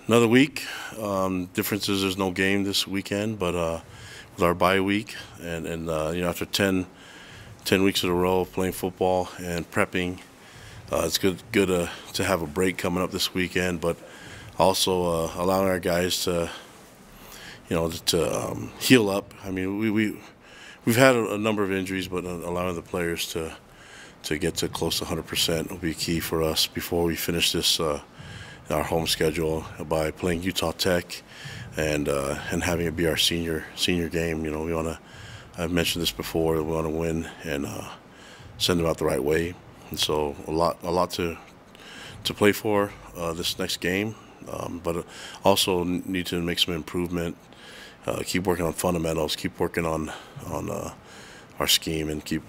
Another week. Difference is there's no game this weekend, but with our bye week and after 10 weeks in a row of playing football and prepping, it's good to have a break coming up this weekend, but also allowing our guys to heal up. I mean, we've had a number of injuries, but allowing the players to get to close to 100% will be key for us before we finish this our home schedule by playing Utah Tech and having it be our senior game. We want to. I've mentioned this before. We want to win and send them out the right way. And so a lot to play for this next game, but also need to make some improvement. Keep working on fundamentals. Keep working on our scheme and keep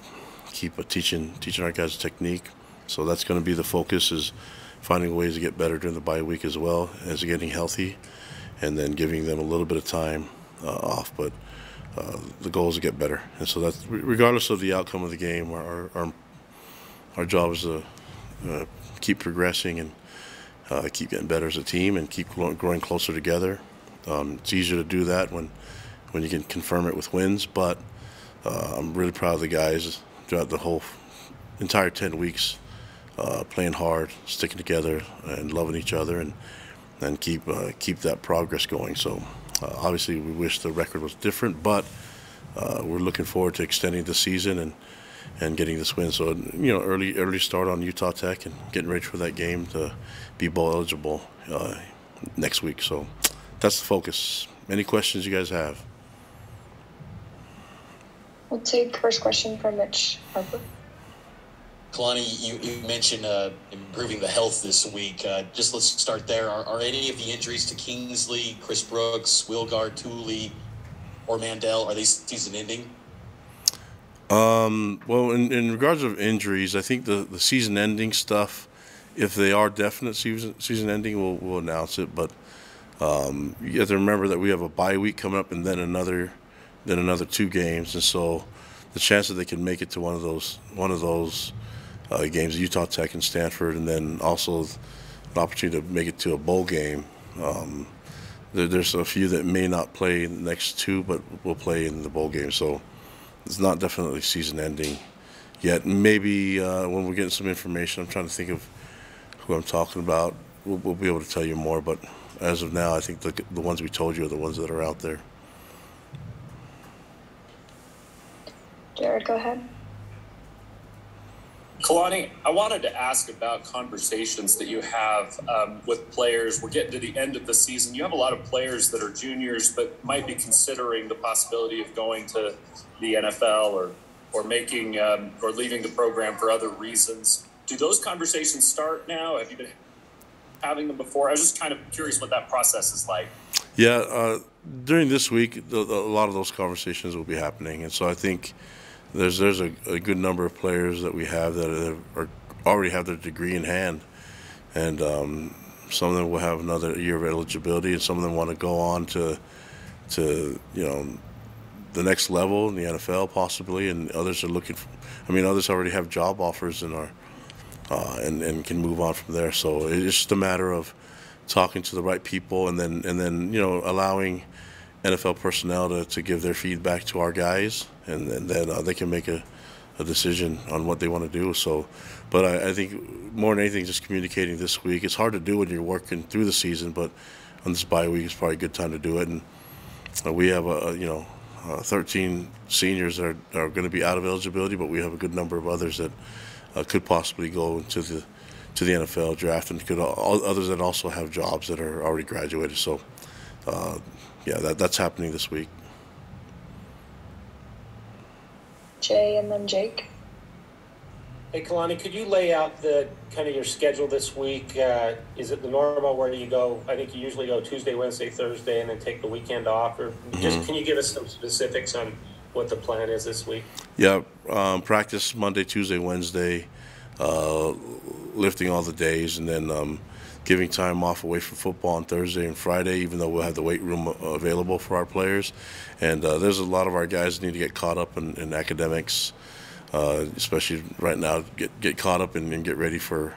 teaching our guys technique. So that's going to be the focus, is finding ways to get better during the bye week as well as getting healthy, and then giving them a little bit of time off. But the goal is to get better, and so that's regardless of the outcome of the game. Our job is to keep progressing and keep getting better as a team and keep growing closer together. It's easier to do that when you can confirm it with wins, but I'm really proud of the guys throughout the whole entire 10 weeks, playing hard, sticking together, and loving each other, and keep that progress going. So obviously we wish the record was different, but we're looking forward to extending the season and getting this win. So early start on Utah Tech and getting ready for that game to be bowl eligible next week. So that's the focus. Any questions you guys have? We'll take first question from Mitch Harper. Kalani, you mentioned improving the health this week. Just let's start there. Are any of the injuries to Kingsley, Chris Brooks, Wilgard, Tooley, or Mandel, are they season-ending? Well, in regards of injuries, I think the season-ending stuff, if they are definite season-ending, we'll announce it. But you have to remember that we have a bye week coming up, and then another 2 games, and so the chance that they can make it to one of those games, Utah Tech and Stanford, and then also an opportunity to make it to a bowl game. There's a few that may not play in the next 2, but will play in the bowl game. So it's not definitely season-ending yet. Maybe when we're getting some information, I'm trying to think of who I'm talking about. We'll be able to tell you more, but as of now, I think the ones we told you are the ones that are out there. Jared, go ahead. Kalani, I wanted to ask about conversations that you have with players. We're getting to the end of the season. You have a lot of players that are juniors but might be considering the possibility of going to the NFL or making or leaving the program for other reasons. Do those conversations start now? Have you been having them before? I was just kind of curious what that process is like. Yeah, during this week, a lot of those conversations will be happening, and so I think there's a good number of players that we have that already have their degree in hand, and some of them will have another year of eligibility, and some of them want to go on to the next level in the NFL possibly, and others are looking for, others already have job offers and and can move on from there. So it's just a matter of talking to the right people, and then allowing NFL personnel to give their feedback to our guys, and then they can make a decision on what they want to do. So, but I think more than anything, just communicating this week. It's hard to do when you're working through the season, but on this bye week, it's probably a good time to do it. And we have 13 seniors that are going to be out of eligibility, but we have a good number of others that could possibly go into the NFL draft, and others that also have jobs that are already graduated. So, yeah, that's happening this week. Jay and then Jake. Hey, Kalani, could you lay out the kind of your schedule this week? Is it the normal where you go? I think you usually go Tuesday, Wednesday, Thursday, and then take the weekend off. Or just can you give us some specifics on what the plan is this week? Yeah, practice Monday, Tuesday, Wednesday, lifting all the days, and then giving time off away from football on Thursday and Friday, even though we'll have the weight room available for our players. And there's a lot of our guys that need to get caught up in academics, especially right now, get caught up and get ready for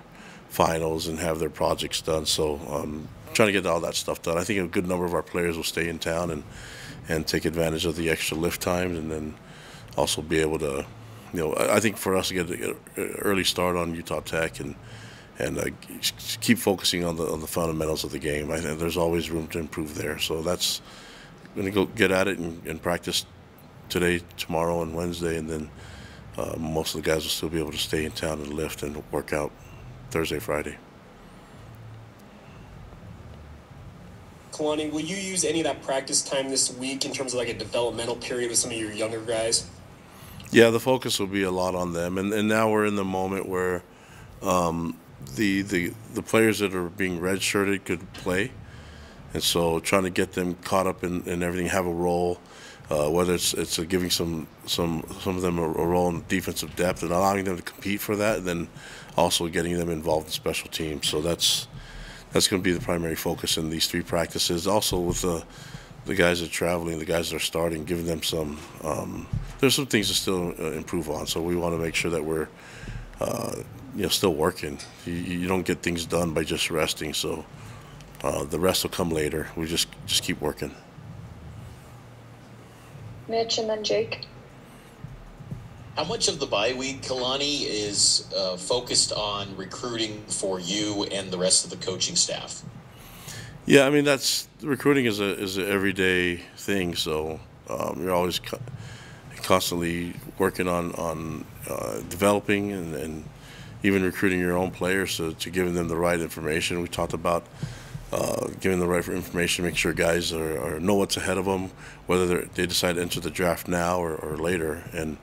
finals and have their projects done. So trying to get all that stuff done. I think a good number of our players will stay in town and take advantage of the extra lift times, and then also be able to, I think for us to get an early start on Utah Tech and keep focusing on the fundamentals of the game. I think there's always room to improve there. So that's going to go get at it and practice today, tomorrow, and Wednesday, and then most of the guys will still be able to stay in town and lift and work out Thursday, Friday. Kalani, will you use any of that practice time this week in terms of like a developmental period with some of your younger guys? Yeah, the focus will be a lot on them, and now we're in the moment where the players that are being redshirted could play, and so trying to get them caught up in everything, have a role, whether it's giving some of them a role in defensive depth and allowing them to compete for that, and then also getting them involved in special teams. So that's going to be the primary focus in these 3 practices. Also with the guys that are traveling, the guys that are starting, giving them some. There's some things to still improve on. So we want to make sure that we're still working. You don't get things done by just resting. So the rest will come later. We just keep working. Mitch and then Jake. How much of the bye week, Kalani, is focused on recruiting for you and the rest of the coaching staff? Yeah, I mean recruiting is an everyday thing. So you're always constantly working on developing and even recruiting your own players to giving them the right information. We talked about giving the right information, make sure guys know what's ahead of them, whether they decide to enter the draft now or later. And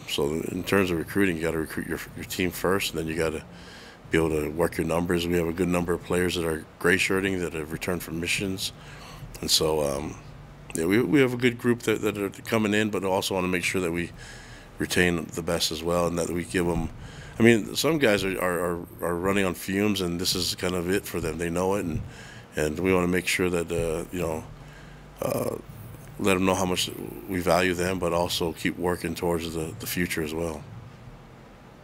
so in terms of recruiting, you got to recruit your team first, and then you got to be able to work your numbers. We have a good number of players that are gray shirting that have returned from missions, and so we have a good group that are coming in, but also want to make sure that we retain the best as well, and that we give them. I mean, some guys are running on fumes, and this is kind of it for them. They know it, and we want to make sure that let them know how much we value them, but also keep working towards the future as well.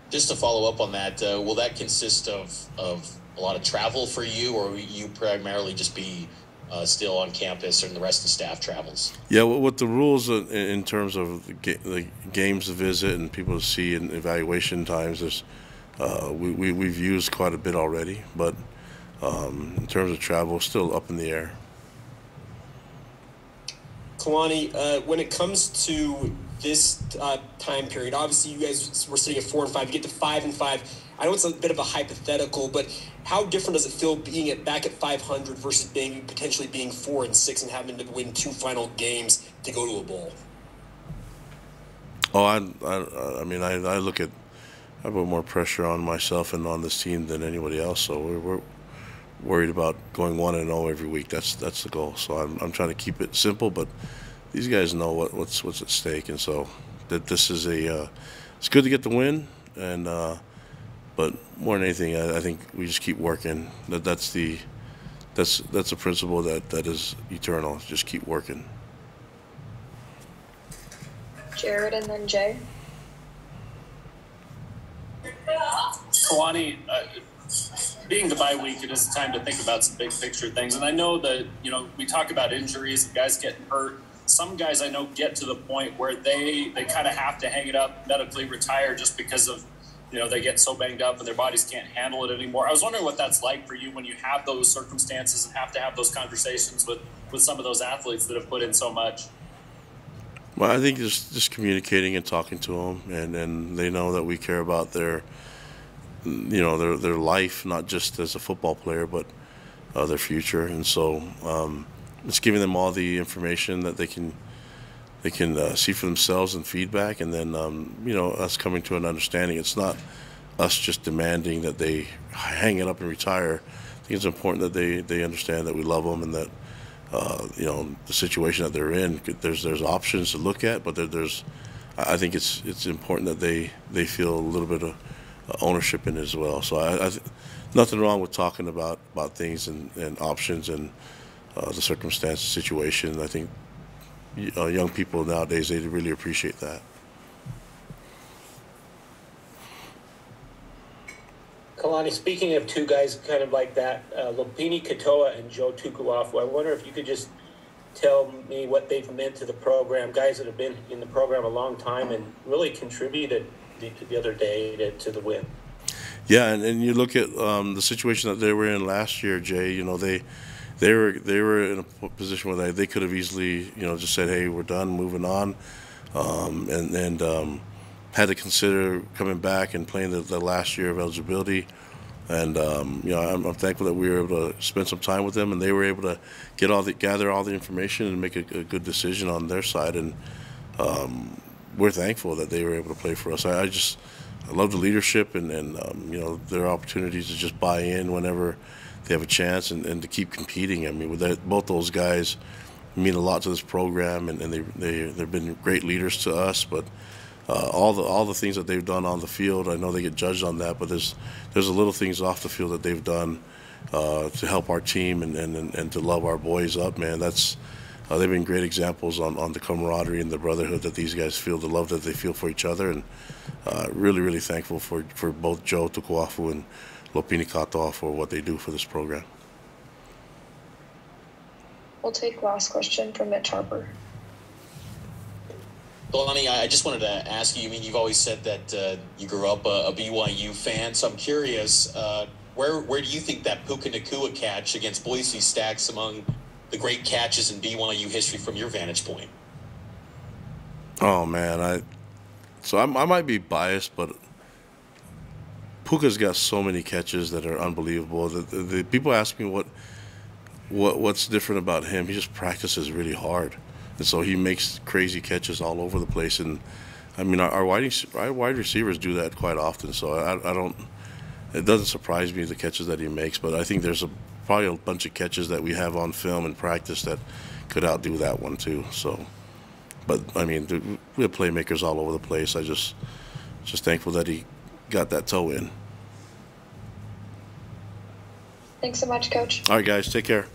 Just to follow up on that, will that consist of a lot of travel for you, or will you primarily just be still on campus and the rest of the staff travels? Yeah, with the rules in terms of the games to visit and people to see and evaluation times, we've used quite a bit already, but in terms of travel, still up in the air. Kalani, when it comes to this time period, obviously you guys were sitting at 4-5. You get to 5-5. I know it's a bit of a hypothetical, but how different does it feel being back at 500 versus potentially being 4-6 and having to win 2 final games to go to a bowl? Oh, I mean, I put more pressure on myself and on this team than anybody else. So we're worried about going 1-0 every week. That's the goal. So I'm trying to keep it simple, but these guys know what's at stake, and so that this is it's good to get the win, and but more than anything, I think we just keep working. That's a principle that is eternal. Just keep working. Jared and then Jay. Kalani, being the bye week, it is time to think about some big picture things. And I know that, we talk about injuries and guys getting hurt. Some guys I know get to the point where they kind of have to hang it up, medically retire just because of, they get so banged up and their bodies can't handle it anymore. I was wondering what that's like for you when you have those circumstances and have to have those conversations with some of those athletes that have put in so much. Well, I think just communicating and talking to them, and they know that we care about their life, not just as a football player, but their future. And so it's giving them all the information that they can see for themselves and feedback, and then us coming to an understanding. It's not us just demanding that they hang it up and retire. I think it's important that they understand that we love them, and that the situation that they're in, there's options to look at, but I think it's important that they feel a little bit of ownership in it as well. So nothing wrong with talking about things and options and the circumstance, situation. I think young people nowadays, they really appreciate that. Kalani, speaking of two guys kind of like that, Lopini Katoa and Joe Tukuafu, I wonder if you could just tell me what they've meant to the program, guys that have been in the program a long time and really contributed the other day to the win. Yeah, and you look at the situation that they were in last year, Jay. You know, they were in a position where they could have easily, you know, just said, "Hey, we're done, moving on," and had to consider coming back and playing the last year of eligibility. And you know, I'm thankful that we were able to spend some time with them, and they were able to gather all the information and make a good decision on their side. And we're thankful that they were able to play for us. I love the leadership and you know, their opportunities to just buy in whenever they have a chance and to keep competing. I mean, with that, both those guys mean a lot to this program, and they've been great leaders to us. But all the things that they've done on the field, I know they get judged on that, but there's a little things off the field that they've done to help our team and to love our boys up, man. They've been great examples on the camaraderie and the brotherhood that these guys feel, the love that they feel for each other, and really thankful for both Joe Tukuafu and Lopini Katoa for what they do for this program. We'll take last question from Mitch Harper. Kalani, I just wanted to ask you, I mean, you've always said that you grew up a BYU fan, so I'm curious, where do you think that Puka Nacua catch against Boise stacks among the great catches in BYU history from your vantage point? Oh, man, I might be biased, but Puka's got so many catches that are unbelievable. The people ask me what's different about him. He just practices really hard, and so he makes crazy catches all over the place. And I mean, our wide receivers do that quite often. So I don't. It doesn't surprise me the catches that he makes, but I think there's probably a bunch of catches that we have on film and practice that could outdo that one too. So, but I mean, we have playmakers all over the place. I just thankful that he got that toe in. Thanks so much, Coach. All right, guys, take care.